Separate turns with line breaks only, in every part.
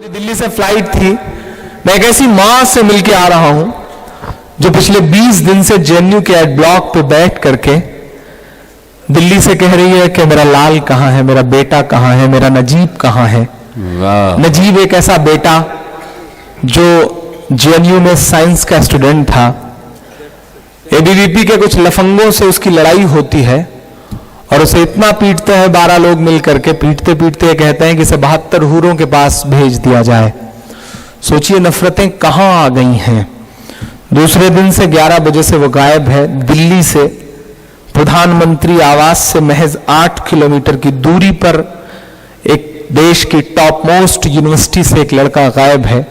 दिल्ली से फ्लाइट थी। मैं एक ऐसी मां से मिलके आ रहा हूं जो पिछले 20 दिन से जेएनयू के एड ब्लॉक पे बैठ करके दिल्ली से कह रही है कि मेरा लाल कहां है, मेरा बेटा कहां है, मेरा नजीब कहां है। नजीब एक ऐसा बेटा जो जेएनयू में साइंस का स्टूडेंट था। एबीवीपी के कुछ लफंगों से उसकी लड़ाई होती है और उसे इतना पीटते हैं 12 लोग मिलकर के, पीटते पीटते कहते हैं कि इसे 72 हूरों के पास भेज दिया जाए। सोचिए नफरतें कहां आ गई हैं। दूसरे दिन से 11 बजे से वो गायब है। दिल्ली से प्रधानमंत्री आवास से महज 8 किलोमीटर की दूरी पर एक देश की टॉप मोस्ट यूनिवर्सिटी से एक लड़का गायब है।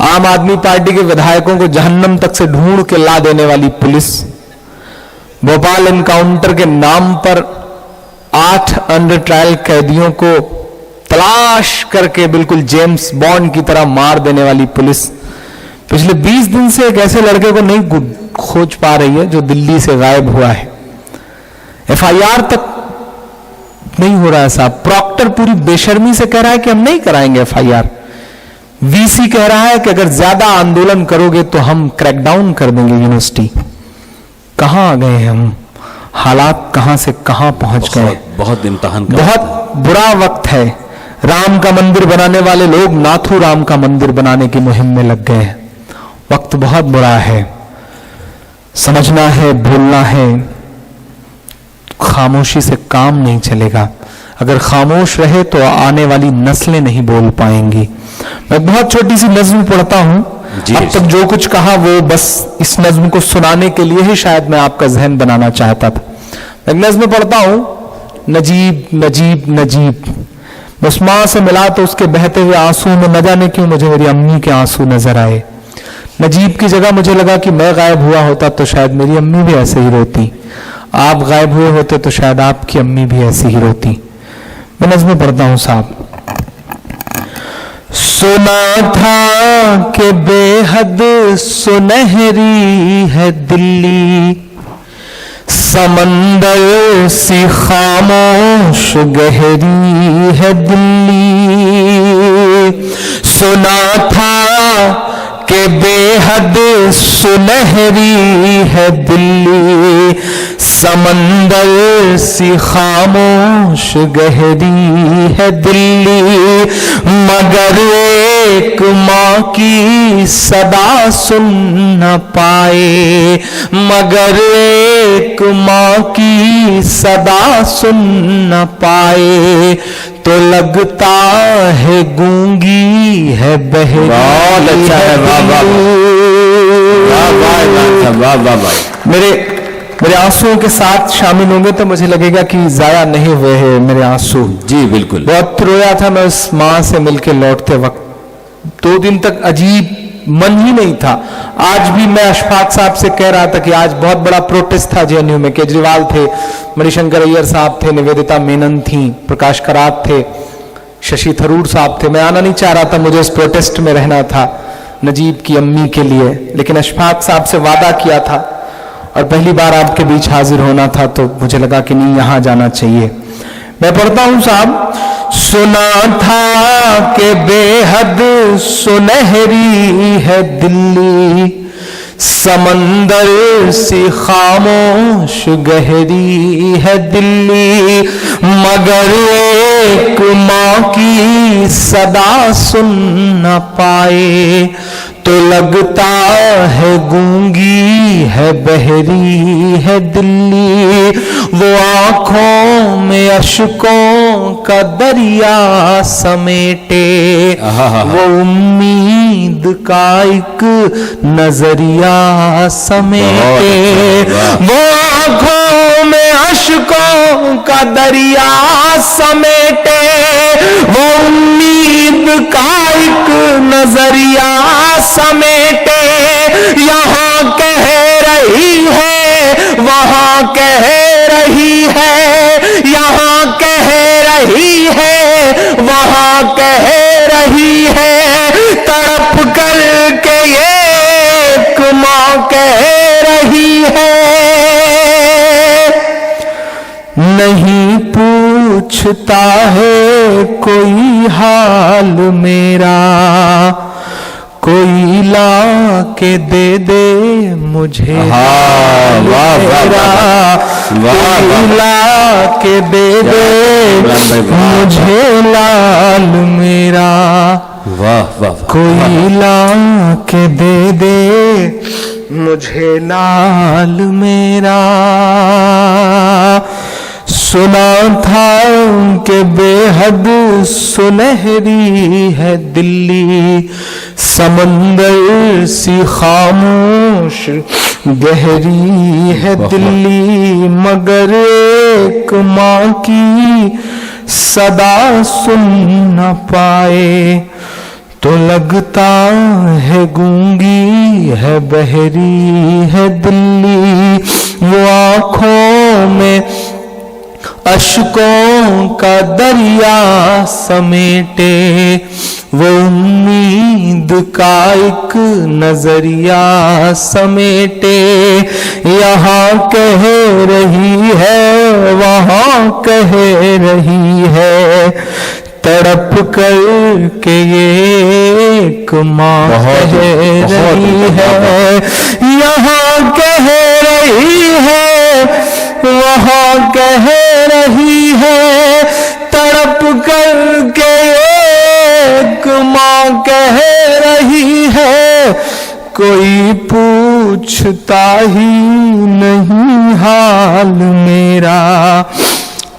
आम आदमी पार्टी के विधायकों को जहन्नम तक से ढूंढ के ला देने वाली पुलिस, भोपाल एनकाउंटर के नाम पर 8 अंडर ट्रायल कैदियों को तलाश करके बिल्कुल जेम्स बॉन्ड की तरह मार देने वाली पुलिस पिछले 20 दिन से एक ऐसे लड़के को नहीं खोज पा रही है जो दिल्ली से गायब हुआ है। एफआईआर तक नहीं हो रहा है साहब। प्रॉक्टर पूरी बेशर्मी से कह रहा है कि हम नहीं कराएंगे एफआईआर। वीसी कह रहा है कि अगर ज्यादा आंदोलन करोगे तो हम क्रैकडाउन कर देंगे यूनिवर्सिटी। कहां आ गए हैं हम? हालात कहां से कहां पहुंच गए।
बहुत इम्तिहान का
बहुत बुरा वक्त है। राम का मंदिर बनाने वाले लोग नाथू राम का मंदिर बनाने की मुहिम में लग गए हैं। वक्त बहुत बुरा है। समझना है, भूलना है। खामोशी से काम नहीं चलेगा। अगर खामोश रहे तो आने वाली नस्लें नहीं बोल पाएंगी। मैं बहुत छोटी सी नज्म पढ़ता हूं। अब तक जो कुछ कहा वो बस इस नज्म को सुनाने के लिए ही शायद मैं आपका जहन बनाना चाहता था। मैं एक नज्म पढ़ता हूं, नजीब नजीब नजीब। उस मां से मिला तो उसके बहते हुए आंसू में न जाने क्यों मुझे मेरी अम्मी के आंसू नजर आए। नजीब की जगह मुझे लगा कि मैं गायब हुआ होता तो शायद मेरी अम्मी भी ऐसे ही रोती। आप गायब हुए होते तो शायद आपकी अम्मी भी ऐसी ही रोती। मैं नज्म पढ़ता हूं साहब। सुना था कि बेहद सुनहरी है दिल्ली, समंदर सी खामोश गहरी है दिल्ली। सुना था कि बेहद सुनहरी है दिल्ली, समंदर सी खामोश गहरी है दिल्ली। मगर एक माँ की सदा सुन न पाए, मगर एक माँ की सदा सुन न पाए तो लगता है गूंगी है बहरी।
बहुत अच्छा है। वाह वाह वाह वाह।
मेरे आंसुओं के साथ शामिल होंगे तो मुझे लगेगा कि जाया नहीं हुए हैं मेरे आंसू।
जी बिल्कुल।
बहुत रोया था मैं उस मां से मिलके लौटते वक्त। 2 दिन तक अजीब मन ही नहीं था। आज भी मैं अशफाक साहब से कह रहा था कि आज बहुत बड़ा प्रोटेस्ट था जेएनयू में। केजरीवाल थे, मणिशंकर अय्यर साहब थे, निवेदिता मेनन थी, प्रकाश करात थे, शशि थरूर साहब थे। मैं आना नहीं चाह रहा था, मुझे इस प्रोटेस्ट में रहना था नजीब की अम्मी के लिए। लेकिन अशफाक साहब से वादा किया था और पहली बार आपके बीच हाजिर होना था तो मुझे लगा कि नहीं, यहां जाना चाहिए। मैं पढ़ता हूं साहब। सुना था कि बेहद सुनहरी है दिल्ली, समंदर सी खामोश गहरी है दिल्ली। मगर एक माँ की सदा सुन न पाए तो लगता है गूंगी है बहरी है दिल्ली। वो आंखों में अश्कों का दरिया समेटे, वो उम्मीद का एक नजरिया समेटे। वो आंखों में अश्कों का दरिया समेटे, वो उम्मीद का एक नजरिया समेटे। यहाँ कह रही है, वहां कह रही है, यहाँ कह रही है, वहां कह रही है। तड़प कर के एक माँ कह रही है। नहीं पूछता है कोई हाल मेरा, कोई ला के दे दे मुझे
वाह वाह
मेरा, कोई ला के दे दे मुझे लाल मेरा,
वाह वाह,
कोई ला के दे दे मुझे लाल मेरा। सुना था कि बेहद सुनहरी है दिल्ली, समंदर सी खामोश गहरी है दिल्ली, मगर एक माँ की सदा सुन न पाए तो लगता है गूंगी है बहरी है दिल्ली। वो आँखों में अश्कों का दरिया समेटे, वो उम्मीद का एक नजरिया समेटे, यहाँ कह रही है वहाँ कह रही है, तड़प कर के एक माँ कह रही है, यहाँ कह रही है वहाँ कह रही है, तड़प कर के एक माँ कह रही है, कोई पूछता ही नहीं हाल मेरा,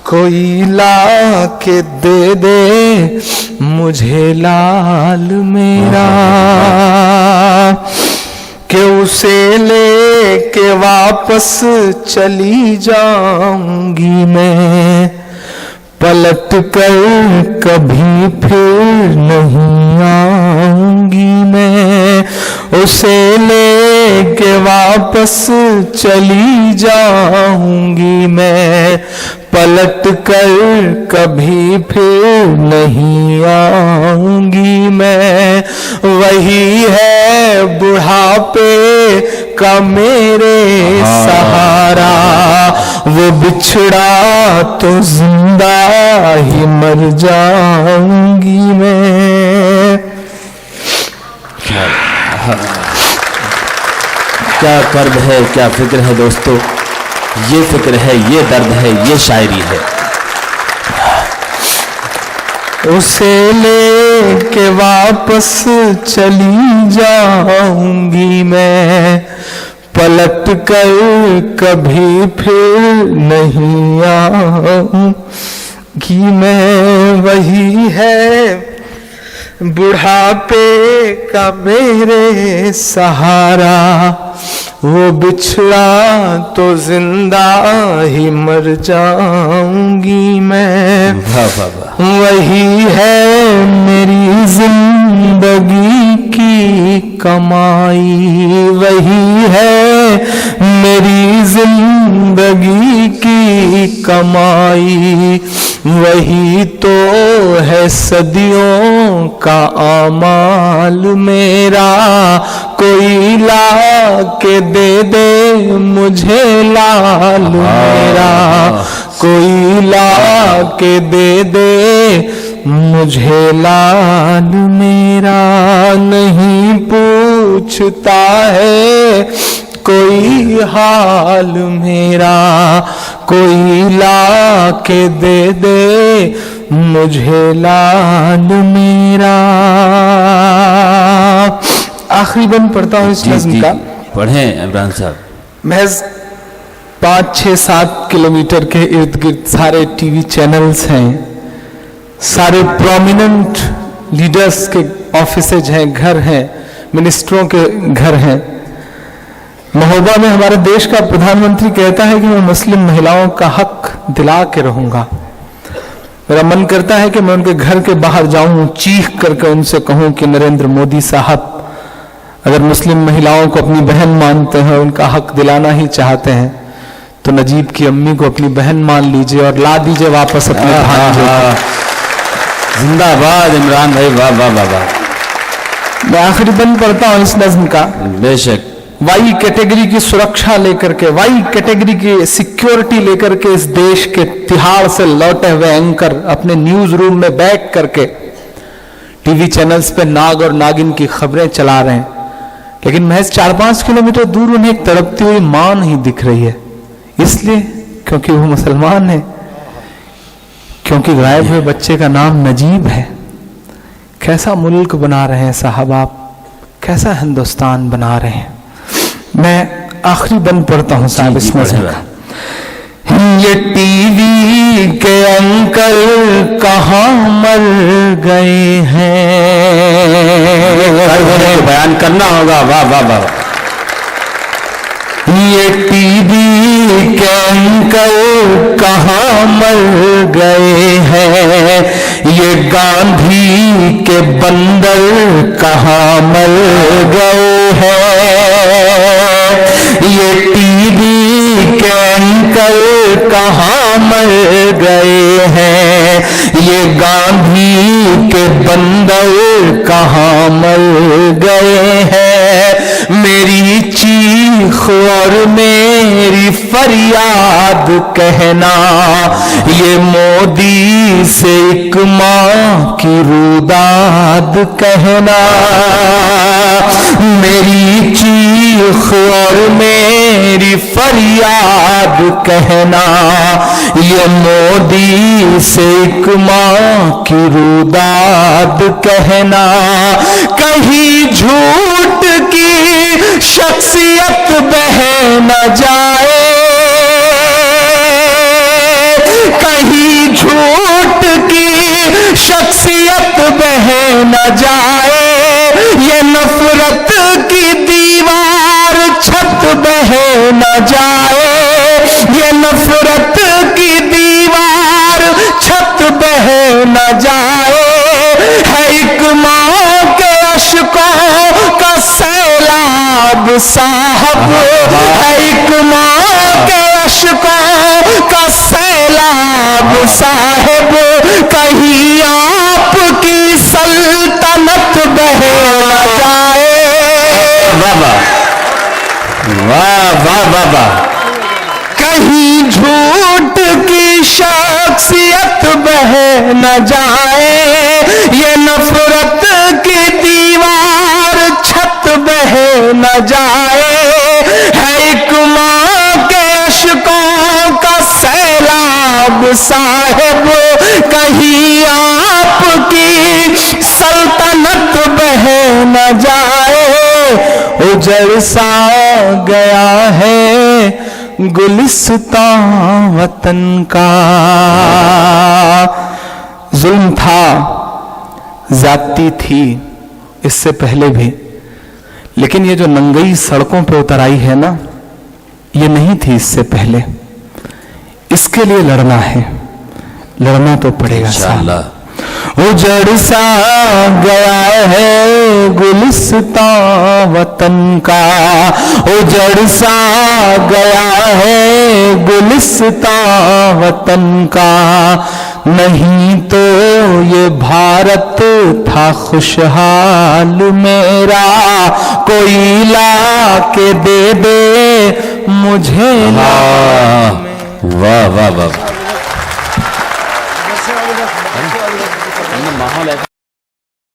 कोई ला के दे दे मुझे लाल मेरा, कि उसे लेके वापस चली जाऊंगी मैं, पलट कर कभी फिर नहीं आऊंगी मैं, उसे लेके वापस चली जाऊंगी मैं, पलट कर कभी फिर नहीं आऊंगी मैं। वही है बुढ़ापे का मेरे सहारा, वो बिछड़ा तो जिंदा ही मर जाऊंगी मैं।
क्या कर्ब है, क्या फिक्र है दोस्तों, ये फिक्र है, ये दर्द है, ये शायरी है।
उसे लेके वापस चली जाऊंगी मैं, पलट कर कभी फिर नहीं आऊंगी मैं। वही है बुढ़ापे का मेरे सहारा, वो बिछड़ा तो जिंदा ही मर जाऊंगी मैं। वही है मेरी जिंदगी की कमाई, वही है मेरी जिंदगी की कमाई, वही तो है सदियों का आमाल मेरा। कोई ला के दे दे मुझे लाल मेरा, कोई ला के दे दे मुझे लाल मेरा। नहीं पूछता है कोई हाल मेरा, कोई ला के दे दे मुझे लाल मेरा। आखिरी बंद पढ़ता हूँ इस नज़्म का।
पढ़ें इमरान साहब।
महज 5, 6, 7 किलोमीटर के इर्द गिर्द सारे टीवी चैनल्स हैं, सारे प्रोमिनेंट लीडर्स के ऑफिसेज हैं, घर हैं, मिनिस्टरों के घर हैं। महोबा में हमारे देश का प्रधानमंत्री कहता है कि मैं मुस्लिम महिलाओं का हक दिला के रहूंगा। मेरा मन करता है कि मैं उनके घर के बाहर जाऊं, चीख करके उनसे कहूं कि नरेंद्र मोदी साहब अगर मुस्लिम महिलाओं को अपनी बहन मानते हैं, उनका हक दिलाना ही चाहते हैं, तो नजीब की अम्मी को अपनी बहन मान लीजिए और ला दीजिए वापस अपने भांजे।
जिंदाबाद इमरान भाई, वाह वाह वाह वाह।
मैं आखिरी बंद पढ़ता हूँ इस नज़्म का।
बेशक।
वाई कैटेगरी की सुरक्षा लेकर के, वाई कैटेगरी की सिक्योरिटी लेकर के इस देश के तिहाड़ से लौटे हुए एंकर अपने न्यूज रूम में बैठ करके टीवी चैनल्स पे नाग और नागिन की खबरें चला रहे हैं, लेकिन महज 4-5 किलोमीटर दूर उन्हें एक तड़पती हुई मां नहीं दिख रही है। इसलिए क्योंकि वो मुसलमान है, क्योंकि गायब हुए बच्चे का नाम नजीब है। कैसा मुल्क बना रहे हैं साहब आप, कैसा हिंदुस्तान बना रहे हैं। मैं आखिरी बंद पढ़ता हूं साहब इसमें से। ये टीवी के अंकल कहाँ मर गए हैं,
बयान करना होगा। वाह वाह वाह।
ये टीवी के अंकल कहाँ मर गए हैं, ये गांधी के बंदर कहाँ मर गए हैं, ये टीवी के अंकल कहाँ मर गए हैं, ये गांधी के बंदर कहाँ मर गए हैं। मेरी चीख और मेरी फरियाद कहना, ये मोदी से एक माँ की रुदाद कहना। मेरी चीख और मेरी फरियाद कहना, ये मोदी से एक माँ की रुदाद कहना। कहीं झूठ की शख्सियत बह न जाए, कहीं झूठ की शख्सियत बह न जाए, ये नफरत की दीवार छत बह न जाए, ये नफरत की दीवार छत बह न जाए। है एक माँ के अश्कों का सैलाब साहब, है एक माँ के अश्कों का सैलाब साहब, कहीं आपकी सल्तनत बह न जाए।
वाह वाह वाह वाह वाह।
कहीं झूठ की शख्सियत बह न जाए, ये नफरत की दीवार छत बह न जाए। है एक माँ के अश्कों का सैलाब साहिब, कहीं आपकी सल्तनत बह न जाए। उजड़ सा गया है गुलिस्तां वतन का। जुल्म था, जाती थी इससे पहले भी, लेकिन ये जो नंगई सड़कों पे उतर आई है ना, ये नहीं थी इससे पहले। इसके लिए लड़ना है, लड़ना तो पड़ेगा
इंशाअल्लाह।
उजड़ सा गया है गुलिस्तां वतन का, उजड़ सा गया है गुलिस्तां वतन का। नहीं तो ये भारत था खुशहाल मेरा, कोई ला के दे दे मुझे।
वाह वाह वाह। माहौल